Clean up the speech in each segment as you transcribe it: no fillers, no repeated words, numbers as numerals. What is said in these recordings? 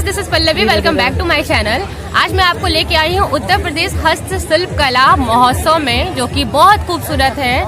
Guys, this is Pallavi. Welcome back to my channel. आज मैं आपको लेके आई हूँ उत्तर प्रदेश हस्तशिल्प कला महोत्सव में, जो कि बहुत खूबसूरत है।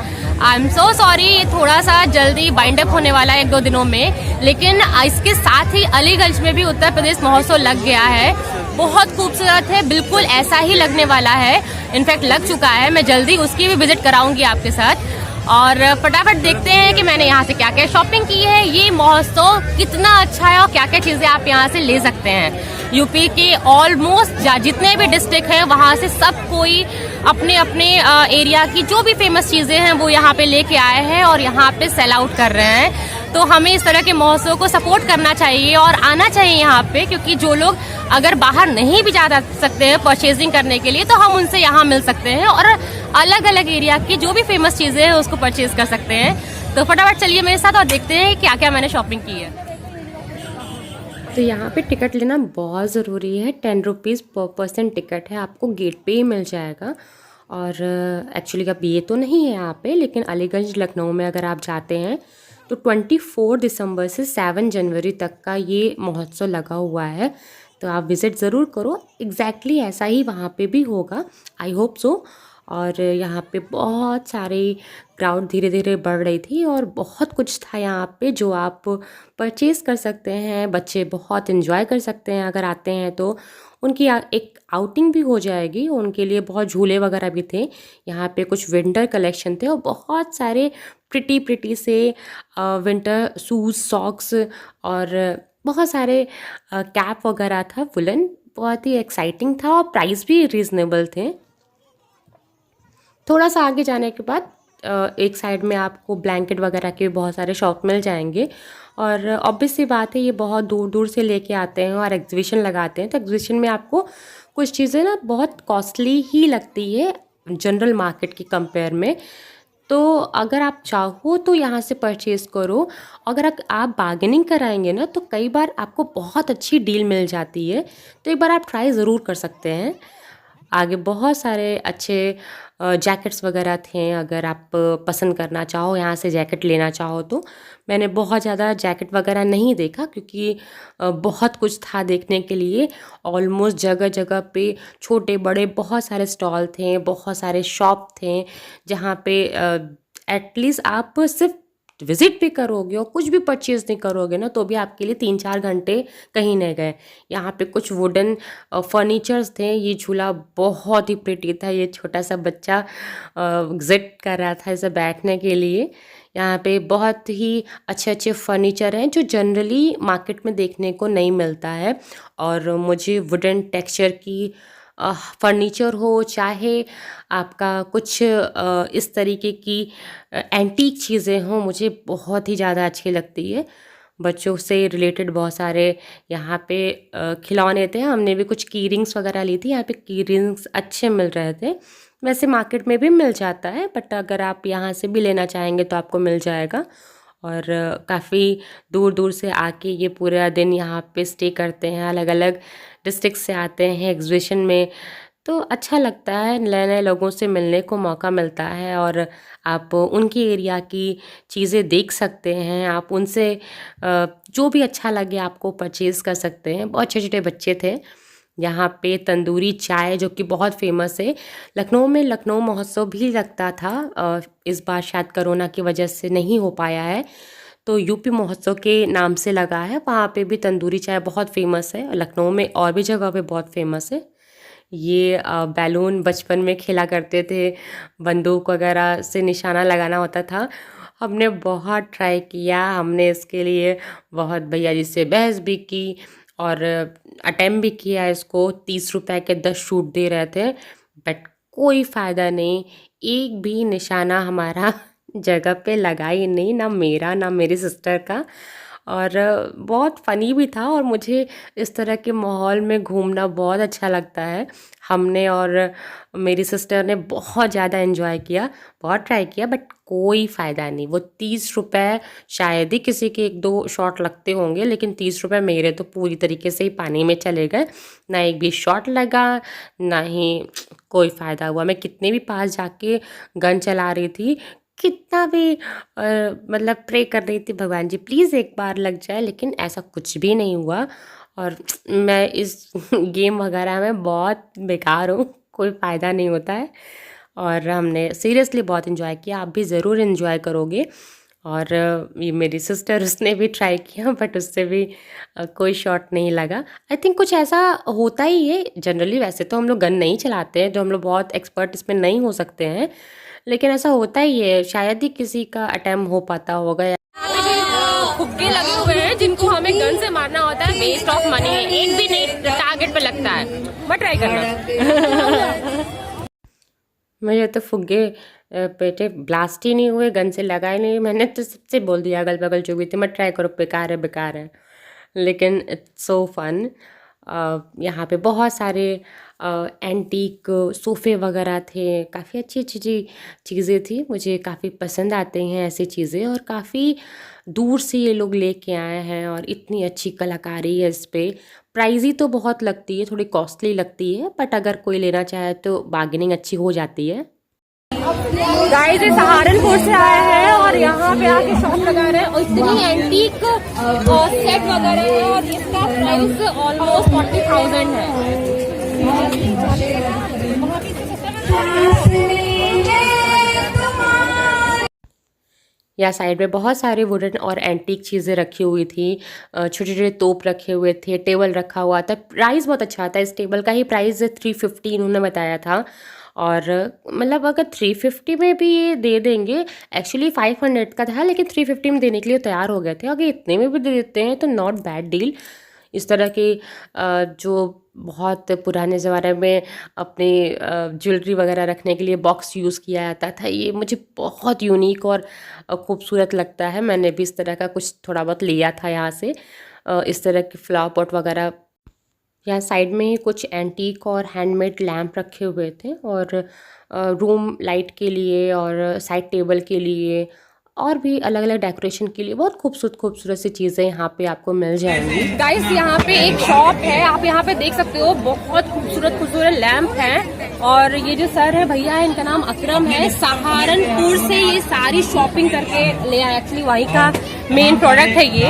आई एम सो सॉरी, ये थोड़ा सा जल्दी बाइंड अप होने वाला है 1-2 दिनों में, लेकिन इसके साथ ही अलीगंज में भी उत्तर प्रदेश महोत्सव लग गया है। बहुत खूबसूरत है, बिल्कुल ऐसा ही लगने वाला है। इनफैक्ट लग चुका है। मैं जल्दी उसकी भी विजिट कराऊंगी आपके साथ। और फटाफट देखते हैं कि मैंने यहाँ से क्या क्या शॉपिंग की है, ये महोत्सव कितना अच्छा है और क्या क्या चीज़ें आप यहाँ से ले सकते हैं। यूपी के ऑलमोस्ट जितने भी डिस्ट्रिक्ट हैं वहाँ से सब कोई अपने अपने एरिया की जो भी फेमस चीज़ें हैं वो यहाँ पे लेके आए हैं और यहाँ पे सेल आउट कर रहे हैं। तो हमें इस तरह के महोत्सव को सपोर्ट करना चाहिए और आना चाहिए यहाँ पे, क्योंकि जो लोग अगर बाहर नहीं भी जा सकते हैं परचेजिंग करने के लिए, तो हम उनसे यहाँ मिल सकते हैं और अलग अलग एरिया की जो भी फेमस चीज़ें हैं उसको परचेज कर सकते हैं। तो फटाफट चलिए मेरे साथ और देखते हैं क्या क्या मैंने शॉपिंग की है। तो यहाँ पे टिकट लेना बहुत ज़रूरी है। 10 रुपीज़ पर पर्सन टिकट है, आपको गेट पे ही मिल जाएगा। और एक्चुअली अब ये तो नहीं है यहाँ पे, लेकिन अलीगंज लखनऊ में अगर आप जाते हैं तो 24 दिसंबर से 7 जनवरी तक का ये महोत्सव लगा हुआ है। तो आप विज़िट ज़रूर करो। एग्जैक्टली ऐसा ही वहाँ पे भी होगा, आई होप सो। और यहाँ पे बहुत सारे क्राउड धीरे धीरे बढ़ रही थी और बहुत कुछ था यहाँ पे जो आप परचेज़ कर सकते हैं। बच्चे बहुत इन्जॉय कर सकते हैं अगर आते हैं तो। उनकी एक आउटिंग भी हो जाएगी। उनके लिए बहुत झूले वगैरह भी थे। यहाँ पे कुछ विंटर कलेक्शन थे और बहुत सारे प्रिटी से विंटर शूज़, सॉक्स और बहुत सारे कैप वगैरह था वुलन। बहुत ही एक्साइटिंग था और प्राइस भी रीज़नेबल थे। थोड़ा सा आगे जाने के बाद एक साइड में आपको ब्लैंकेट वगैरह के बहुत सारे शॉप मिल जाएंगे। और ऑब्वियस सी बात है, ये बहुत दूर दूर से लेके आते हैं और एग्जीबिशन लगाते हैं। तो एग्जीबिशन में आपको कुछ चीज़ें ना बहुत कॉस्टली ही लगती है जनरल मार्केट की कंपेयर में। तो अगर आप चाहो तो यहाँ से परचेज़ करो। अगर आप बार्गेनिंग कराएंगे ना तो कई बार आपको बहुत अच्छी डील मिल जाती है। तो एक बार आप ट्राई ज़रूर कर सकते हैं। आगे बहुत सारे अच्छे जैकेट्स वगैरह थे। अगर आप पसंद करना चाहो, यहाँ से जैकेट लेना चाहो तो। मैंने बहुत ज़्यादा जैकेट वगैरह नहीं देखा, क्योंकि बहुत कुछ था देखने के लिए। ऑलमोस्ट जगह जगह पे छोटे बड़े बहुत सारे स्टॉल थे, बहुत सारे शॉप थे, जहाँ पे एटलीस्ट आप सिर्फ विज़िट भी करोगे और कुछ भी परचेज़ नहीं करोगे ना तो भी आपके लिए 3-4 घंटे कहीं नहीं गए। यहाँ पे कुछ वुडन फर्नीचर्स थे। ये झूला बहुत ही प्रिटी था। ये छोटा सा बच्चा एग्जिट कर रहा था इसे बैठने के लिए। यहाँ पे बहुत ही अच्छे अच्छे फर्नीचर हैं जो जनरली मार्केट में देखने को नहीं मिलता है। और मुझे वुडन टेक्सचर की फर्नीचर हो, चाहे आपका कुछ इस तरीके की एंटीक चीज़ें हों, मुझे बहुत ही ज़्यादा अच्छी लगती है। बच्चों से रिलेटेड बहुत सारे यहाँ पे खिलौने थे। हमने भी कुछ की रिंग्स वगैरह ली थी। यहाँ पे की रिंग्स अच्छे मिल रहे थे। वैसे मार्केट में भी मिल जाता है, बट अगर आप यहाँ से भी लेना चाहेंगे तो आपको मिल जाएगा। और काफ़ी दूर दूर से आके ये पूरा दिन यहाँ पे स्टे करते हैं। अलग अलग डिस्ट्रिक्ट से आते हैं एग्जीबिशन में। तो अच्छा लगता है, नए नए लोगों से मिलने को मौका मिलता है और आप उनकी एरिया की चीज़ें देख सकते हैं। आप उनसे जो भी अच्छा लगे आपको परचेज़ कर सकते हैं। बहुत छोटे छोटे बच्चे थे। यहाँ पे तंदूरी चाय जो कि बहुत फेमस है। लखनऊ में लखनऊ महोत्सव भी लगता था, इस बार शायद कोरोना की वजह से नहीं हो पाया है, तो यूपी महोत्सव के नाम से लगा है। वहाँ पे भी तंदूरी चाय बहुत फेमस है। लखनऊ में और भी जगह पे बहुत फेमस है। ये बैलून बचपन में खेला करते थे, बंदूक वगैरह से निशाना लगाना होता था। हमने बहुत ट्राई किया। हमने इसके लिए बहुत भैया जी से बहस भी की और अटेम्प्ट भी किया। इसको 30 रुपए के 10 शूट दे रहे थे, बट कोई फ़ायदा नहीं। एक भी निशाना हमारा जगह पे लगा ही नहीं, ना मेरा ना मेरी सिस्टर का। और बहुत फ़नी भी था और मुझे इस तरह के माहौल में घूमना बहुत अच्छा लगता है। हमने और मेरी सिस्टर ने बहुत ज़्यादा एंजॉय किया, बहुत ट्राई किया, बट कोई फ़ायदा नहीं। वो 30 रुपए, शायद ही किसी के 1-2 शॉट लगते होंगे, लेकिन 30 रुपए मेरे तो पूरी तरीके से ही पानी में चले गए। ना एक भी शॉट लगा, ना ही कोई फ़ायदा हुआ। मैं कितने भी पास जाके गन चला रही थी, कितना भी मतलब प्रे कर रही थी, भगवान जी प्लीज़ एक बार लग जाए, लेकिन ऐसा कुछ भी नहीं हुआ। और मैं इस गेम वगैरह में बहुत बेकार हूँ, कोई फ़ायदा नहीं होता है। और हमने सीरियसली बहुत इन्जॉय किया, आप भी ज़रूर इन्जॉय करोगे। और ये मेरी सिस्टर, उसने भी ट्राई किया बट उससे भी कोई शॉट नहीं लगा। आई थिंक कुछ ऐसा होता ही है जनरली। वैसे तो हम लोग गन नहीं चलाते हैं, जो हम लोग बहुत एक्सपर्ट इसमें नहीं हो सकते हैं, लेकिन ऐसा होता ही है, शायद ही किसी का अटेम्प्ट हो पाता होगा। फुग्गे लगे हुए हैं जिनको हमें गन से मारना होता है, वेस्ट ऑफ मनी है, एक भी नहीं टारगेट पे लगता है। मत ट्राई करना। मुझे तो फुग्गे पेटे ब्लास्ट ही नहीं हुए, गन से लगा ही नहीं। मैंने तो सबसे बोल दिया अगल बगल जो भी थे, मत ट्राई करो, बेकार है बेकार है। लेकिन इट्स सो फन। यहाँ पे बहुत सारे एंटीक सोफ़े वगैरह थे, काफ़ी अच्छी अच्छी चीज़ें थी। मुझे काफ़ी पसंद आते हैं ऐसी चीज़ें, और काफ़ी दूर से ये लोग लेके आए हैं, और इतनी अच्छी कलाकारी है इस पे। प्राइज़ी तो बहुत लगती है, थोड़ी कॉस्टली लगती है, बट अगर कोई लेना चाहे तो बार्गेनिंग अच्छी हो जाती है। गाइस ये सहारनपुर से आए हैं और यहाँ पे आके शॉप लगा रहे हैं, और इतनी एंटीक सेट वगैरह है, और इसका प्राइस ऑलमोस्ट 40,000 है। या साइड में बहुत सारे वुडन और एंटीक चीज़ें रखी हुई थी, छोटे छोटे तोप रखे हुए थे, टेबल रखा हुआ था। प्राइस बहुत अच्छा था, इस टेबल का ही प्राइस 350 इन्होंने बताया था। और मतलब अगर 350 में भी ये दे देंगे, एक्चुअली 500 का था, लेकिन 350 में देने के लिए तैयार हो गए थे। अगर इतने में भी दे देते हैं तो नॉट बैड डील। इस तरह की जो बहुत पुराने ज़माने में अपनी ज्वेलरी वगैरह रखने के लिए बॉक्स यूज़ किया जाता था, ये मुझे बहुत यूनिक और खूबसूरत लगता है। मैंने भी इस तरह का कुछ थोड़ा बहुत लिया था यहाँ से, इस तरह के फ्लावर पॉट वगैरह। यहाँ साइड में ही कुछ एंटीक और हैंडमेड लैम्प रखे हुए थे, और रूम लाइट के लिए और साइड टेबल के लिए, और भी अलग अलग डेकोरेशन के लिए बहुत खूबसूरत खूबसूरत सी चीज़ें यहाँ पे आपको मिल जाएंगी। गाइस यहाँ पे एक शॉप है, आप यहाँ पे देख सकते हो, बहुत खूबसूरत खूबसूरत लैम्प हैं। और ये जो सर है भैया है, इनका नाम अकरम है, सहारनपुर से ये सारी शॉपिंग करके ले आए। एक्चुअली वहीं का मेन प्रोडक्ट है ये,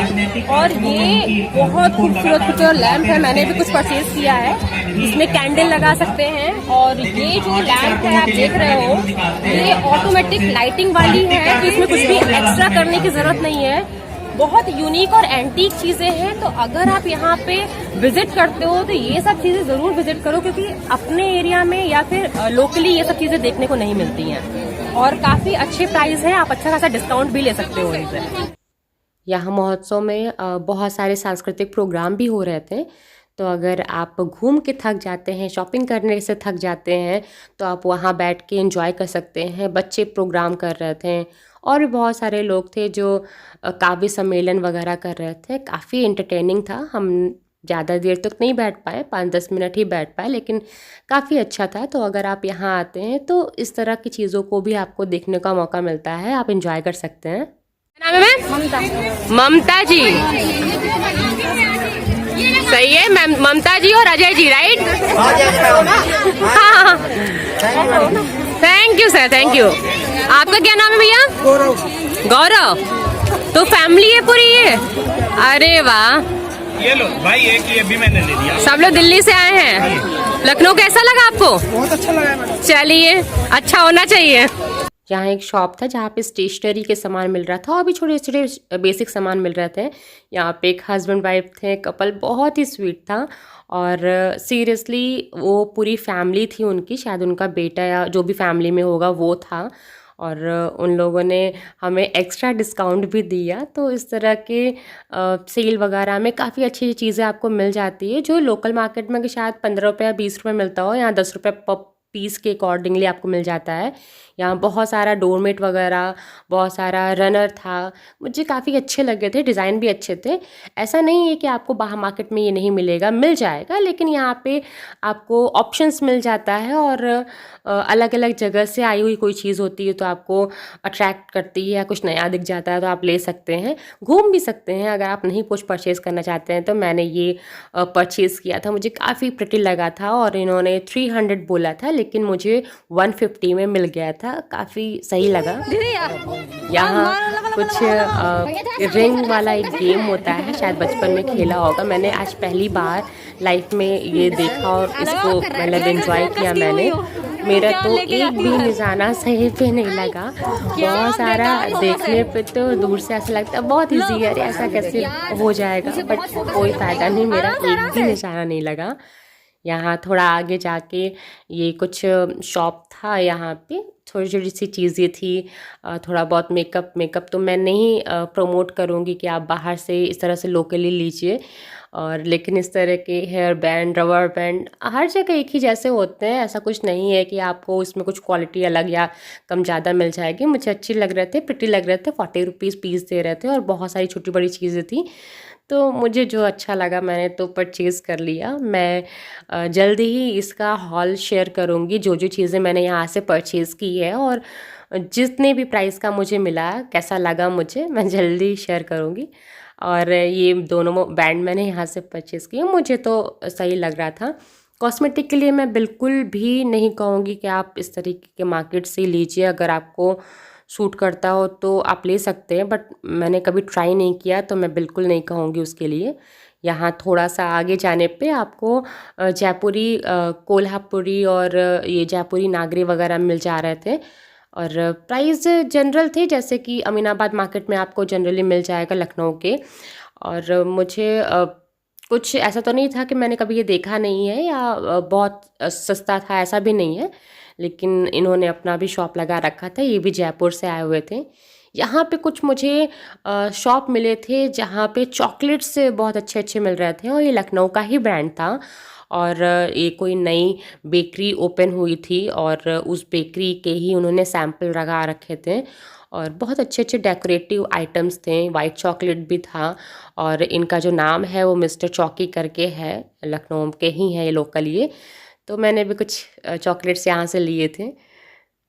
और ये बहुत खूबसूरत खूबसूरत लैम्प है। मैंने भी कुछ परचेज किया है, इसमें कैंडल लगा सकते हैं। और ये जो लैम्प है आप देख रहे हो, ये ऑटोमेटिक लाइटिंग वाली है, तो इसमें कुछ भी एक्स्ट्रा करने की जरूरत नहीं है। बहुत यूनिक और एंटीक चीजें हैं, तो अगर आप यहाँ पे विजिट करते हो तो ये सब चीजें जरूर विजिट करो, क्योंकि अपने एरिया में या फिर लोकली ये सब चीजें देखने को नहीं मिलती हैं, और काफी अच्छे प्राइस है, आप अच्छा खासा डिस्काउंट भी ले सकते हो इनसे। यहाँ महोत्सव में बहुत सारे सांस्कृतिक प्रोग्राम भी हो रहे थे, तो अगर आप घूम के थक जाते हैं, शॉपिंग करने से थक जाते हैं, तो आप वहाँ बैठ के एंजॉय कर सकते हैं। बच्चे प्रोग्राम कर रहे थे, और भी बहुत सारे लोग थे जो काव्य सम्मेलन वगैरह कर रहे थे। काफ़ी एंटरटेनिंग था। हम ज़्यादा देर तक नहीं बैठ पाए, 5-10 मिनट ही बैठ पाए, लेकिन काफ़ी अच्छा था। तो अगर आप यहाँ आते हैं तो इस तरह की चीज़ों को भी आपको देखने का मौका मिलता है, आप एंजॉय कर सकते हैं। क्या नाम है मैम? ममता। ममता जी, सही है मैम, ममता जी और अजय जी, राइट? हाँ, thank you sir, thank you. आपका क्या नाम है भैया? गौरव। गौरव, तो फैमिली है पूरी ये? अरे वाह, ये लो भाई, एक ये भी मैंने ले लिया। सब लोग दिल्ली से आए हैं। लखनऊ कैसा लगा आपको? बहुत अच्छा लगा मैडम। चलिए, अच्छा होना चाहिए। यहाँ एक शॉप था जहाँ पे स्टेशनरी के सामान मिल रहा था, और भी छोटे छोटे बेसिक सामान मिल रहे थे। यहाँ पे एक हस्बैंड वाइफ थे, कपल, बहुत ही स्वीट था। और सीरियसली वो पूरी फैमिली थी उनकी, शायद उनका बेटा या जो भी फैमिली में होगा वो था, और उन लोगों ने हमें एक्स्ट्रा डिस्काउंट भी दिया। तो इस तरह के सेल वगैरह में काफ़ी अच्छी चीज़ें आपको मिल जाती है, जो लोकल मार्केट में कि शायद 15 रुपये या 20 रुपये मिलता हो, यहाँ 10 रुपये पर पीस के अकॉर्डिंगली आपको मिल जाता है। यहाँ बहुत सारा डोरमेट वगैरह, बहुत सारा रनर था, मुझे काफ़ी अच्छे लगे थे, डिज़ाइन भी अच्छे थे। ऐसा नहीं है कि आपको बाहर मार्केट में ये नहीं मिलेगा, मिल जाएगा, लेकिन यहाँ पे आपको ऑप्शंस मिल जाता है, और अलग अलग जगह से आई हुई कोई चीज़ होती है तो आपको अट्रैक्ट करती है, या कुछ नया दिख जाता है तो आप ले सकते हैं, घूम भी सकते हैं। अगर आप नहीं कुछ परचेज़ करना चाहते हैं तो मैंने ये परचेज़ किया था, मुझे काफ़ी प्रिटी लगा था, और इन्होंने 300 बोला था, लेकिन मुझे 150 में मिल गया था, काफ़ी सही लगा। यहाँ कुछ रिंग वाला एक गेम होता है, शायद बचपन में खेला होगा, मैंने आज पहली बार लाइफ में ये देखा और इसको मतलब एंजॉय किया मैंने। मेरा तो एक भी निशाना सही पे नहीं लगा, बहुत सारा देखने पे तो दूर से ऐसा लगता है बहुत ईजी है, ऐसा कैसे हो जाएगा, बट कोई फ़ायदा नहीं, मेरा एक भी निशाना नहीं लगा। यहाँ थोड़ा आगे जाके ये कुछ शॉप था, यहाँ पे छोटी छोटी सी चीज़ें थी, थोड़ा बहुत मेकअप तो मैं नहीं प्रमोट करूँगी कि आप बाहर से इस तरह से लोकली लीजिए, और लेकिन इस तरह के हेयर बैंड, रबर बैंड हर जगह एक ही जैसे होते हैं, ऐसा कुछ नहीं है कि आपको इसमें कुछ क्वालिटी अलग या कम ज़्यादा मिल जाएगी। मुझे अच्छे लग रहे थे, प्रिटी लग रहे थे, 40 रुपीज़ पीस दे रहे थे और बहुत सारी छोटी बड़ी चीज़ें थी, तो मुझे जो अच्छा लगा मैंने तो परचेज़ कर लिया। मैं जल्दी ही इसका हॉल शेयर करूँगी, जो जो चीज़ें मैंने यहाँ से परचेज़ की है और जितने भी प्राइस का मुझे मिला, कैसा लगा मुझे, मैं जल्दी शेयर करूँगी। और ये दोनों बैंड मैंने यहाँ से परचेज़ किए, मुझे तो सही लग रहा था। कॉस्मेटिक के लिए मैं बिल्कुल भी नहीं कहूँगी कि आप इस तरीके के मार्केट से लीजिए, अगर आपको सूट करता हो तो आप ले सकते हैं, बट मैंने कभी ट्राई नहीं किया तो मैं बिल्कुल नहीं कहूँगी उसके लिए। यहाँ थोड़ा सा आगे जाने पे आपको जयपुरी, कोल्हापुरी और ये जयपुरी नागरी वगैरह मिल जा रहे थे, और प्राइस जनरल थे जैसे कि अमीनाबाद मार्केट में आपको जनरली मिल जाएगा लखनऊ के। और मुझे कुछ ऐसा तो नहीं था कि मैंने कभी ये देखा नहीं है या बहुत सस्ता था, ऐसा भी नहीं है, लेकिन इन्होंने अपना भी शॉप लगा रखा था, ये भी जयपुर से आए हुए थे। यहाँ पे कुछ मुझे शॉप मिले थे जहाँ पे चॉकलेट्स बहुत अच्छे अच्छे मिल रहे थे, और ये लखनऊ का ही ब्रांड था, और ये कोई नई बेकरी ओपन हुई थी और उस बेकरी के ही उन्होंने सैंपल लगा रखे थे, और बहुत अच्छे अच्छे डेकोरेटिव आइटम्स थे, वाइट चॉकलेट भी था, और इनका जो नाम है वो मिस्टर चौकी करके है, लखनऊ के ही है ये लोकल ये। तो मैंने भी कुछ चॉकलेट्स यहाँ से लिए थे।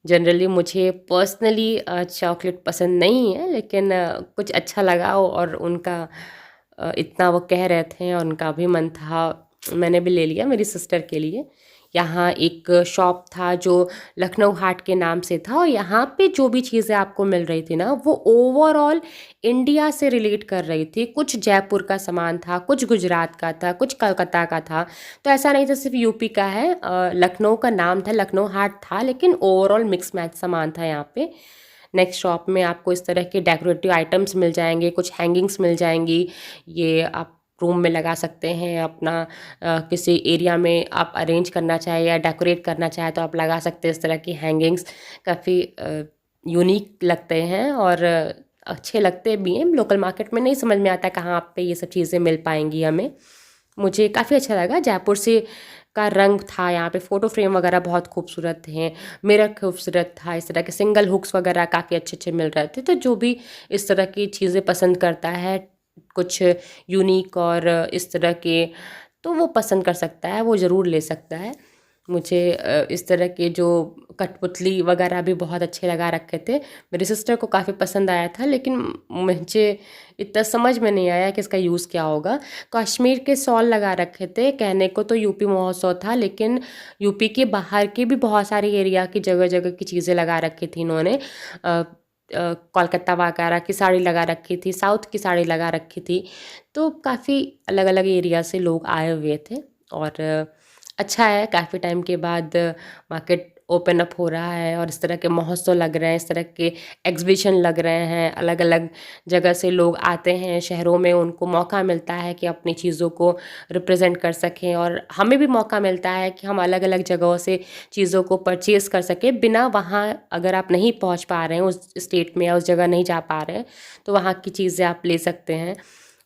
जनरली मुझे पर्सनली चॉकलेट पसंद नहीं है, लेकिन कुछ अच्छा लगा और उनका इतना वो कह रहे थे और उनका भी मन था, मैंने भी ले लिया मेरी सिस्टर के लिए। यहाँ एक शॉप था जो लखनऊ हाट के नाम से था, और यहाँ पे जो भी चीज़ें आपको मिल रही थी ना वो ओवरऑल इंडिया से रिलेट कर रही थी। कुछ जयपुर का सामान था, कुछ गुजरात का था, कुछ कलकत्ता का था, तो ऐसा नहीं था सिर्फ यूपी का है। लखनऊ का नाम था, लखनऊ हाट था, लेकिन ओवरऑल मिक्स मैच सामान था यहाँ पे। नेक्स्ट शॉप में आपको इस तरह के डेकोरेटिव आइटम्स मिल जाएंगे, कुछ हैंगिंग्स मिल जाएंगी, ये आप रूम में लगा सकते हैं अपना, किसी एरिया में आप अरेंज करना चाहे या डेकोरेट करना चाहे तो आप लगा सकते हैं इस तरह की हैंगिंग्स। काफ़ी यूनिक लगते हैं और अच्छे लगते भी हैं। लोकल मार्केट में नहीं समझ में आता कहाँ पे ये सब चीज़ें मिल पाएंगी हमें। मुझे काफ़ी अच्छा लगा, जयपुर से का रंग था, यहाँ पे फ़ोटो फ्रेम वगैरह बहुत खूबसूरत थे, मिरर खूबसूरत था, इस तरह के सिंगल हुक्स वगैरह काफ़ी अच्छे अच्छे मिल रहे थे। तो जो भी इस तरह की चीज़ें पसंद करता है, कुछ यूनिक और इस तरह के, तो वो पसंद कर सकता है, वो ज़रूर ले सकता है। मुझे इस तरह के जो कठपुतली वगैरह भी बहुत अच्छे लगा रखे थे, मेरी सिस्टर को काफ़ी पसंद आया था, लेकिन मुझे इतना समझ में नहीं आया कि इसका यूज़ क्या होगा। कश्मीर के शॉल लगा रखे थे, कहने को तो यूपी महोत्सव था, लेकिन यूपी के बाहर के भी बहुत सारे एरिया की जगह जगह की चीज़ें लगा रखी थी इन्होंने। कोलकाता वगैरह की साड़ी लगा रखी थी, साउथ की साड़ी लगा रखी थी, तो काफ़ी अलग अलग एरिया से लोग आए हुए थे। और अच्छा है, काफ़ी टाइम के बाद मार्केट ओपन अप हो रहा है और इस तरह के महोत्सव लग रहे हैं, इस तरह के एग्जीबिशन लग रहे हैं, अलग अलग जगह से लोग आते हैं शहरों में, उनको मौका मिलता है कि अपनी चीज़ों को रिप्रेजेंट कर सकें, और हमें भी मौका मिलता है कि हम अलग अलग जगहों से चीज़ों को परचेज़ कर सकें बिना वहाँ, अगर आप नहीं पहुँच पा रहे हैं उस स्टेट में या उस जगह नहीं जा पा रहे हैं तो वहाँ की चीज़ें आप ले सकते हैं।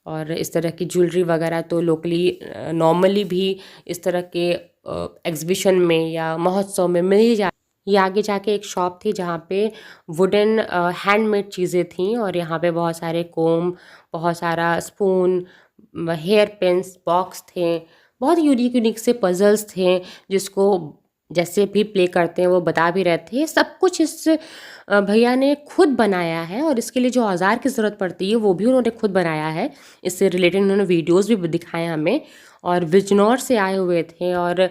और इस तरह की ज्वेलरी वगैरह तो लोकली नॉर्मली भी इस तरह के एग्जीबिशन में या महोत्सव में मिल ही जा। ये आगे जाके एक शॉप थी जहाँ पे वुडन हैंडमेड चीज़ें थीं, और यहाँ पे बहुत सारे कोम, बहुत सारा स्पून, हेयर पिन्स, बॉक्स थे, बहुत यूनिक यूनिक से पजल्स थे जिसको जैसे भी प्ले करते हैं वो बता भी रहे थे। सब कुछ इस भैया ने खुद बनाया है, और इसके लिए जो औज़ार की ज़रूरत पड़ती है वो भी उन्होंने खुद बनाया है। इससे रिलेटेड उन्होंने वीडियोस भी दिखाए हमें, और बिजनौर से आए हुए थे, और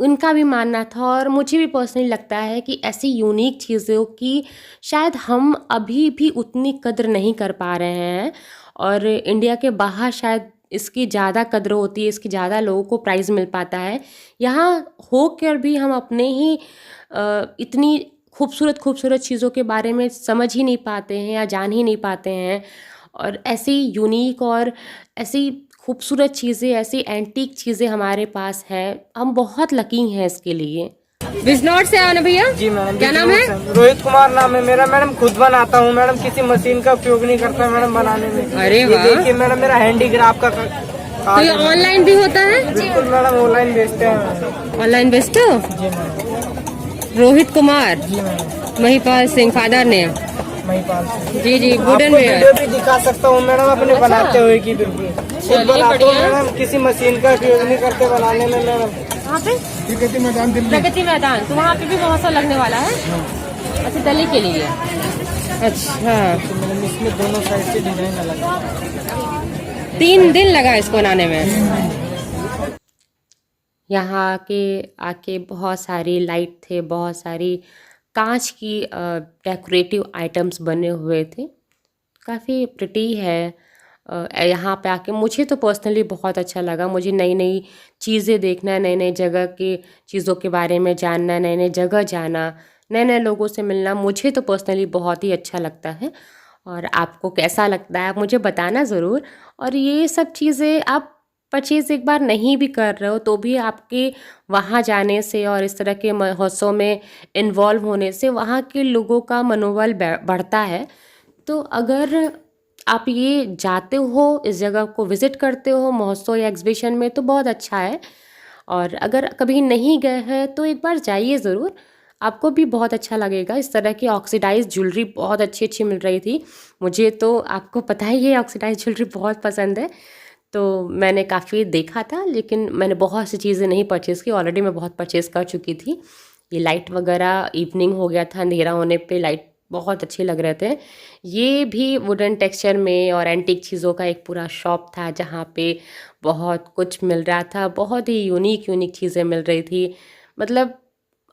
उनका भी मानना था और मुझे भी पर्सनली लगता है कि ऐसी यूनिक चीज़ों की शायद हम अभी भी उतनी कद्र नहीं कर पा रहे हैं और इंडिया के बाहर शायद इसकी ज़्यादा कद्र होती है, इसकी ज़्यादा लोगों को प्राइज़ मिल पाता है। यहाँ होकर भी हम अपने ही इतनी खूबसूरत खूबसूरत चीज़ों के बारे में समझ ही नहीं पाते हैं या जान ही नहीं पाते हैं और ऐसी यूनिक और ऐसी खूबसूरत चीज़ें, ऐसी एंटीक चीज़ें हमारे पास हैं। हम बहुत लकी हैं इसके लिए। बिजनौर से आओ ना भैया। जी मैडम। क्या नाम है? रोहित कुमार नाम है मेरा मैडम। खुद बनाता हूँ मैडम, किसी मशीन का उपयोग नहीं करता मैडम बनाने में। अरे ये वाह। देखिए मैडम, मेरा हैंडीक्राफ्ट का तो ये ऑनलाइन भी होता है? बिल्कुल मैडम, ऑनलाइन बेचते हैं। ऑनलाइन बेचते हो? जी मैडम। रोहित कुमार, जी मैडम। महिपाल सिंह फादर ने। महिपाल से। जी जी, आपको वुडन वीडियो वेयर। भी दिखा सकता हूँ मैडम अपने बनाते हुए की। बिल्कुल खुद बनाता हूँ मैडम, किसी मशीन का उपयोग नहीं करते बनाने में मैडम। वहाँ पे प्रगति मैदान दिल्ली। प्रगति मैदान, तो वहाँ पे भी महोत्सव लगने वाला है। अच्छा, दिल्ली के लिए। अच्छा, इसमें दोनों साइड से डिजाइन अलग है। 3 दिन लगा इसको बनाने में। यहाँ के आके बहुत सारी लाइट थे, बहुत सारी कांच की डेकोरेटिव आइटम्स बने हुए थे। काफ़ी प्रिटी है। यहाँ पे आके मुझे तो पर्सनली बहुत अच्छा लगा। मुझे नई नई चीज़ें देखना, नई नई जगह की चीज़ों के बारे में जानना, नए नए जगह जाना, नए नए लोगों से मिलना मुझे तो पर्सनली बहुत ही अच्छा लगता है। और आपको कैसा लगता है आप मुझे बताना ज़रूर। और ये सब चीज़ें आप परचेज़ एक बार नहीं भी कर रहे हो तो भी आपके वहाँ जाने से और इस तरह के महोत्सव में इन्वॉल्व होने से वहाँ के लोगों का मनोबल बढ़ता है। तो अगर आप ये जाते हो, इस जगह को विज़िट करते हो महोत्सव या एग्ज़िबिशन में तो बहुत अच्छा है। और अगर कभी नहीं गए हैं तो एक बार जाइए ज़रूर, आपको भी बहुत अच्छा लगेगा। इस तरह की ऑक्सीडाइज़ ज्वेलरी बहुत अच्छी अच्छी मिल रही थी। मुझे तो आपको पता ही है ऑक्सीडाइज़ ज्वेलरी बहुत पसंद है, तो मैंने काफ़ी देखा था लेकिन मैंने बहुत सी चीज़ें नहीं परचेज़ की। ऑलरेडी मैं बहुत परचेज़ कर चुकी थी। ये लाइट वगैरह, इवनिंग हो गया था, अंधेरा होने पे लाइट बहुत अच्छे लग रहे थे। ये भी वुडन टेक्सचर में और एंटीक चीज़ों का एक पूरा शॉप था जहाँ पे बहुत कुछ मिल रहा था। बहुत ही यूनिक यूनिक चीज़ें मिल रही थी। मतलब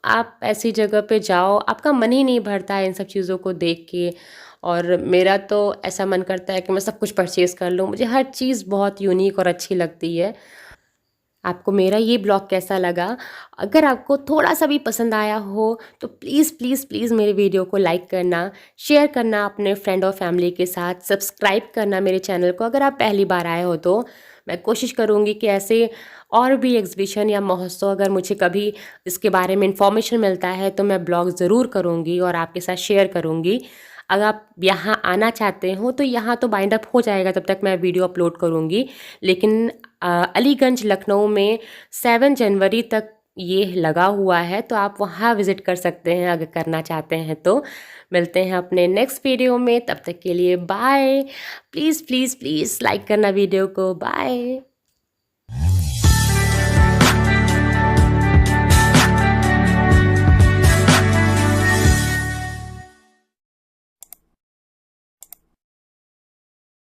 आप ऐसी जगह पे जाओ, आपका मन ही नहीं भरता है इन सब चीज़ों को देख के। और मेरा तो ऐसा मन करता है कि मैं सब कुछ परचेज़ कर लूँ। मुझे हर चीज़ बहुत यूनिक और अच्छी लगती है। आपको मेरा ये ब्लॉग कैसा लगा? अगर आपको थोड़ा सा भी पसंद आया हो तो प्लीज़ प्लीज़ प्लीज़ मेरे वीडियो को लाइक करना, शेयर करना अपने फ्रेंड और फैमिली के साथ, सब्सक्राइब करना मेरे चैनल को अगर आप पहली बार आए हो तो। मैं कोशिश करूँगी कि ऐसे और भी एग्ज़िबिशन या महोत्सव अगर मुझे कभी इसके बारे में इन्फॉर्मेशन मिलता है तो मैं ब्लॉग ज़रूर करूँगी और आपके साथ शेयर करूँगी। अगर आप यहाँ आना चाहते हो तो यहाँ तो बाइंड अप हो जाएगा, तब तक मैं वीडियो अपलोड करूँगी। लेकिन अलीगंज लखनऊ में 7 जनवरी तक ये लगा हुआ है, तो आप वहाँ विज़िट कर सकते हैं अगर करना चाहते हैं तो। मिलते हैं अपने नेक्स्ट वीडियो में, तब तक के लिए bye. Please please please like करना वीडियो को। बाय।